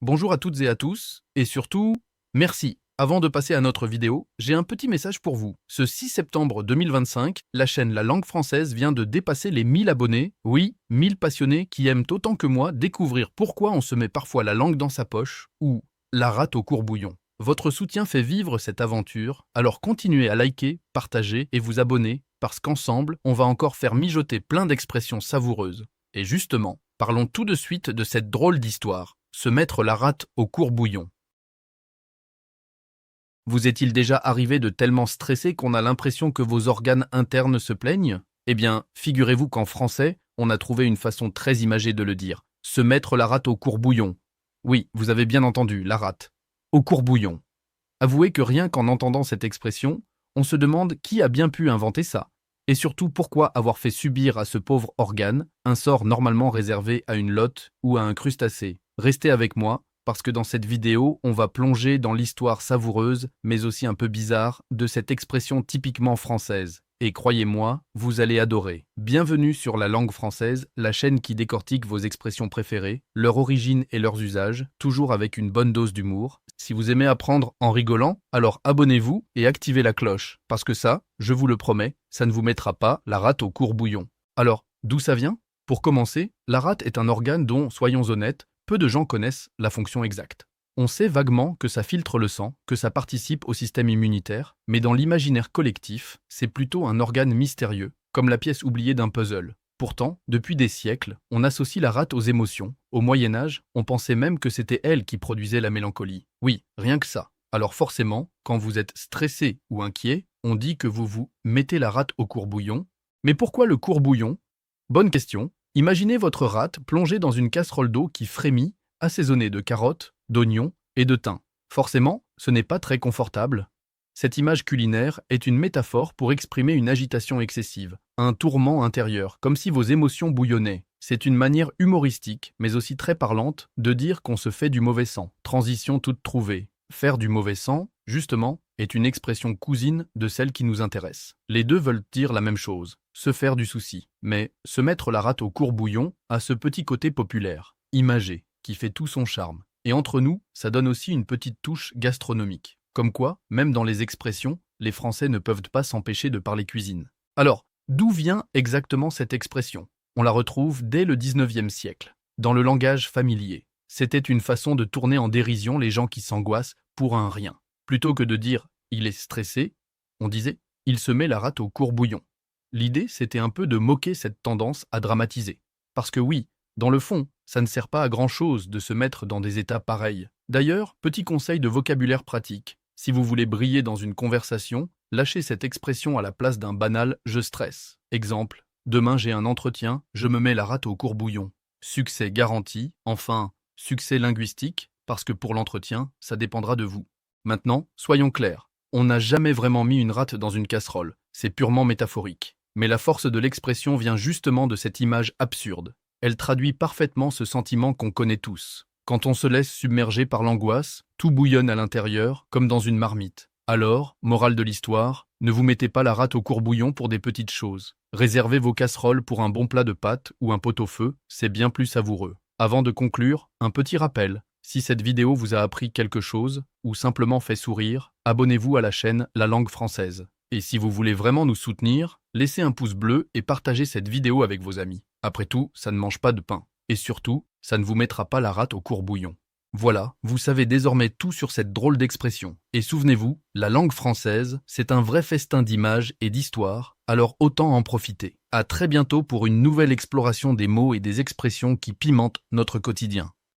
Bonjour à toutes et à tous, et surtout, merci. Avant de passer à notre vidéo, j'ai un petit message pour vous. Ce 6 septembre 2025, la chaîne La Langue Française vient de dépasser les 1000 abonnés. Oui, 1000 passionnés qui aiment autant que moi découvrir pourquoi on se met parfois la langue dans sa poche ou la rate au courbouillon. Votre soutien fait vivre cette aventure, alors continuez à liker, partager et vous abonner, parce qu'ensemble, on va encore faire mijoter plein d'expressions savoureuses. Et justement, parlons tout de suite de cette drôle d'histoire. Se mettre la rate au courbouillon. Vous est-il déjà arrivé de tellement stresser qu'on a l'impression que vos organes internes se plaignent? Eh bien, figurez-vous qu'en français, on a trouvé une façon très imagée de le dire. Se mettre la rate au courbouillon. Oui, vous avez bien entendu, la rate. Au courbouillon. Avouez que rien qu'en entendant cette expression, on se demande qui a bien pu inventer ça. Et surtout pourquoi avoir fait subir à ce pauvre organe un sort normalement réservé à une lotte ou à un crustacé. Restez avec moi, parce que dans cette vidéo, on va plonger dans l'histoire savoureuse, mais aussi un peu bizarre, de cette expression typiquement française. Et croyez-moi, vous allez adorer. Bienvenue sur La Langue Française, la chaîne qui décortique vos expressions préférées, leur origine et leurs usages, toujours avec une bonne dose d'humour. Si vous aimez apprendre en rigolant, alors abonnez-vous et activez la cloche, parce que ça, je vous le promets, ça ne vous mettra pas la rate au courbouillon. Alors, d'où ça vient? Pour commencer, la rate est un organe dont, soyons honnêtes, peu de gens connaissent la fonction exacte. On sait vaguement que ça filtre le sang, que ça participe au système immunitaire, mais dans l'imaginaire collectif, c'est plutôt un organe mystérieux, comme la pièce oubliée d'un puzzle. Pourtant, depuis des siècles, on associe la rate aux émotions. Au Moyen-Âge, on pensait même que c'était elle qui produisait la mélancolie. Oui, rien que ça. Alors forcément, quand vous êtes stressé ou inquiet, on dit que vous vous mettez la rate au courbouillon. Mais pourquoi le courbouillon? Bonne question. Imaginez votre rate plongée dans une casserole d'eau qui frémit, assaisonnée de carottes, d'oignons et de thym. Forcément, ce n'est pas très confortable. Cette image culinaire est une métaphore pour exprimer une agitation excessive, un tourment intérieur, comme si vos émotions bouillonnaient. C'est une manière humoristique, mais aussi très parlante, de dire qu'on se fait du mauvais sang. Transition toute trouvée. Faire du mauvais sang, justement, est une expression cousine de celle qui nous intéresse. Les deux veulent dire la même chose, se faire du souci. Mais se mettre la rate au courbouillon a ce petit côté populaire, imagé, qui fait tout son charme. Et entre nous, ça donne aussi une petite touche gastronomique. Comme quoi, même dans les expressions, les Français ne peuvent pas s'empêcher de parler cuisine. Alors, d'où vient exactement cette expression? On la retrouve dès le 19e siècle, dans le langage familier. C'était une façon de tourner en dérision les gens qui s'angoissent pour un rien. Plutôt que de dire « il est stressé », on disait « il se met la rate au courbouillon ». L'idée, c'était un peu de moquer cette tendance à dramatiser. Parce que oui, dans le fond, ça ne sert pas à grand-chose de se mettre dans des états pareils. D'ailleurs, petit conseil de vocabulaire pratique. Si vous voulez briller dans une conversation, lâchez cette expression à la place d'un banal « je stresse ». Exemple, demain j'ai un entretien, je me mets la rate au courbouillon. Succès garanti, enfin, succès linguistique, parce que pour l'entretien, ça dépendra de vous. Maintenant, soyons clairs, on n'a jamais vraiment mis une rate dans une casserole, c'est purement métaphorique. Mais la force de l'expression vient justement de cette image absurde. Elle traduit parfaitement ce sentiment qu'on connaît tous. Quand on se laisse submerger par l'angoisse, tout bouillonne à l'intérieur, comme dans une marmite. Alors, morale de l'histoire, ne vous mettez pas la rate au courbouillon pour des petites choses. Réservez vos casseroles pour un bon plat de pâtes ou un pot-au-feu, c'est bien plus savoureux. Avant de conclure, un petit rappel. Si cette vidéo vous a appris quelque chose, ou simplement fait sourire, abonnez-vous à la chaîne La Langue Française. Et si vous voulez vraiment nous soutenir, laissez un pouce bleu et partagez cette vidéo avec vos amis. Après tout, ça ne mange pas de pain. Et surtout, ça ne vous mettra pas la rate au courbouillon. Voilà, vous savez désormais tout sur cette drôle d'expression. Et souvenez-vous, la langue française, c'est un vrai festin d'images et d'histoires, alors autant en profiter. À très bientôt pour une nouvelle exploration des mots et des expressions qui pimentent notre quotidien.